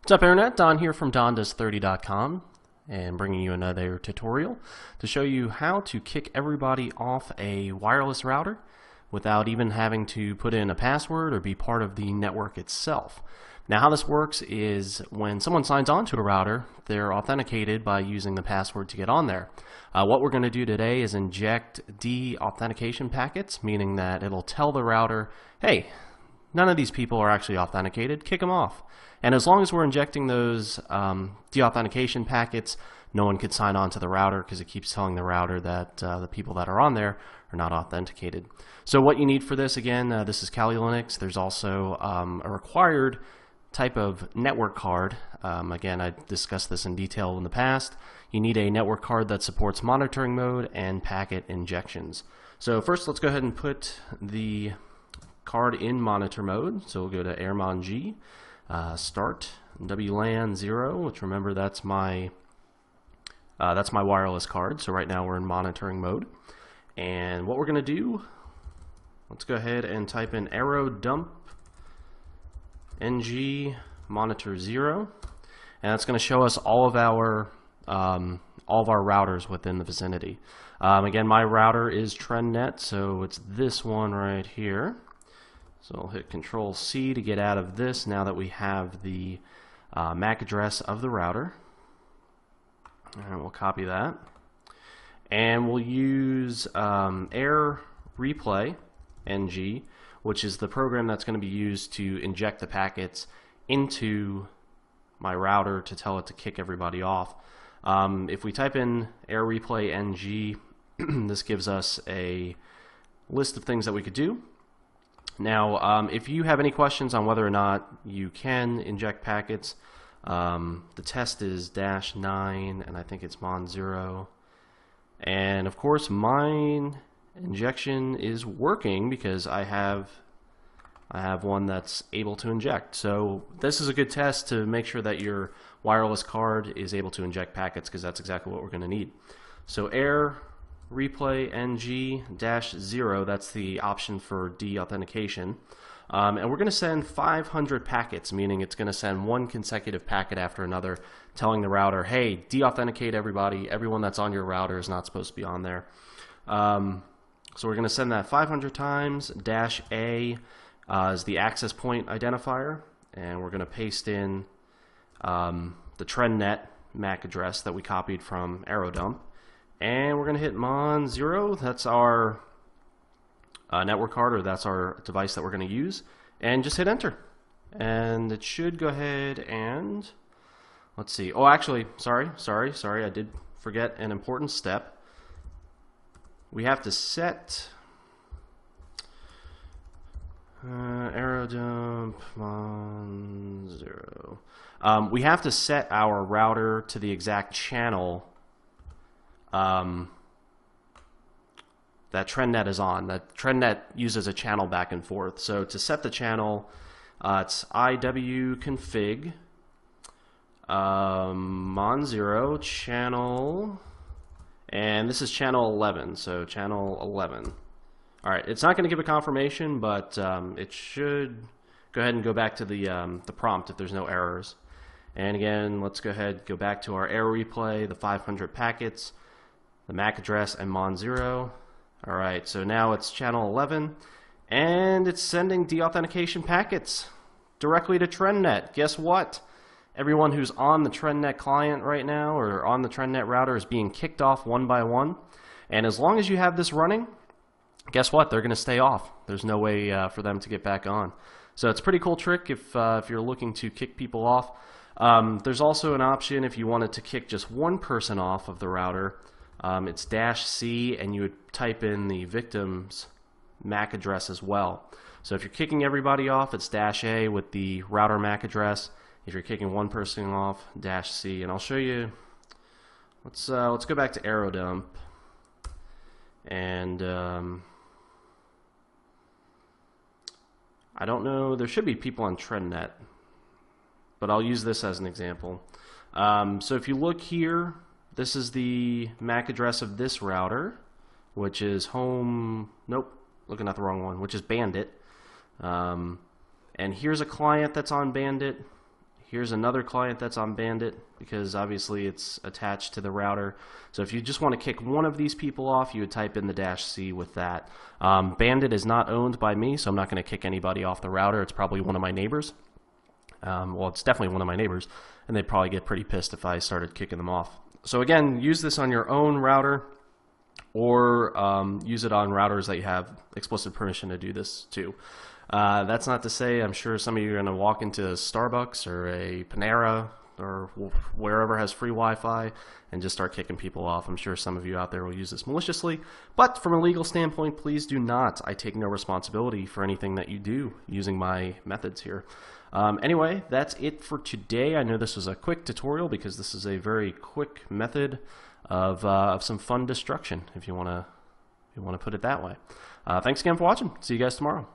What's up, Internet? Don here from DonDoes30.com and bringing you another tutorial to show you how to kick everybody off a wireless router without even having to put in a password or be part of the network itself. Now, how this works is when someone signs on to a router, they're authenticated by using the password to get on there. What we're going to do today is inject deauthentication packets, meaning that it'll tell the router, hey, none of these people are actually authenticated, kick them off. And as long as we're injecting those deauthentication packets, no one could sign on to the router because it keeps telling the router that the people that are on there are not authenticated. So what you need for this, again, this is Kali Linux. There's also a required type of network card. Again, I discussed this in detail in the past. You need a network card that supports monitoring mode and packet injections. So first, let's go ahead and put the card in monitor mode. So we'll go to airmon G, start WLAN 0, which remember that's my wireless card. So right now we're in monitoring mode. And what we're going to do, let's go ahead and type in arrow dump ng monitor 0, and that's going to show us all of our routers within the vicinity. Again, my router is TrendNet, so it's this one right here. So I'll hit Control C to get out of this now that we have the MAC address of the router. And we'll copy that. And we'll use Air Replay NG, which is the program that's going to be used to inject the packets into my router to tell it to kick everybody off. If we type in Air Replay NG, this gives us a list of things that we could do. Now, if you have any questions on whether or not you can inject packets, the test is -9, and I think it's mon0. And of course, mine injection is working because I have one that's able to inject. So this is a good test to make sure that your wireless card is able to inject packets, because that's exactly what we're going to need. So Air Replay NG-0, that's the option for deauthentication. And we're going to send 500 packets, meaning it's going to send one consecutive packet after another, telling the router, hey, deauthenticate everybody. Everyone that's on your router is not supposed to be on there. So we're going to send that 500 times. -A is the access point identifier, and we're going to paste in the TrendNet MAC address that we copied from AeroDump. And we're going to hit mon0. That's our network card, or that's our device that we're going to use, and just hit enter. And it should go ahead and, let's see. Oh, actually, sorry, I did forget an important step. We have to set AeroDump mon0. We have to set our router to the exact channel that TrendNet is on. That TrendNet uses a channel back and forth. So to set the channel, it's iwconfig mon0 channel, and this is channel 11. So channel 11. All right, it's not going to give a confirmation, but it should go ahead and go back to the prompt if there's no errors. And again, let's go ahead, go back to our Air Replay, the 500 packets, the MAC address, and mon0. All right, so now it's channel 11, and it's sending deauthentication packets directly to TrendNet. Guess what? Everyone who's on the TrendNet client right now, or on the TrendNet router, is being kicked off one by one. And as long as you have this running, guess what? They're going to stay off. There's no way for them to get back on. So it's a pretty cool trick if you're looking to kick people off. There's also an option if you wanted to kick just one person off of the router. It's -C, and you would type in the victim's MAC address as well. So if you're kicking everybody off, it's -A with the router MAC address. If you're kicking one person off, -C. And I'll show you. Let's go back to AeroDump, and I don't know. There should be people on TrendNet, but I'll use this as an example. So if you look here, this is the MAC address of this router, which is home. Nope, looking at the wrong one, which is Bandit. And here's a client that's on Bandit. Here's another client that's on Bandit because obviously it's attached to the router. So if you just want to kick one of these people off, you would type in the -C with that. Bandit is not owned by me, so I'm not going to kick anybody off the router. It's probably one of my neighbors. Well, it's definitely one of my neighbors, and they'd probably get pretty pissed if I started kicking them off. So again, use this on your own router, or use it on routers that you have explicit permission to do this to. That's not to say, I'm sure some of you are going to walk into Starbucks or a Panera or wherever has free Wi-Fi and just start kicking people off. I'm sure some of you out there will use this maliciously, but from a legal standpoint, please do not. I take no responsibility for anything that you do using my methods here. Anyway, that's it for today. I know this was a quick tutorial because this is a very quick method of some fun destruction, if you want to put it that way. Thanks again for watching. See you guys tomorrow.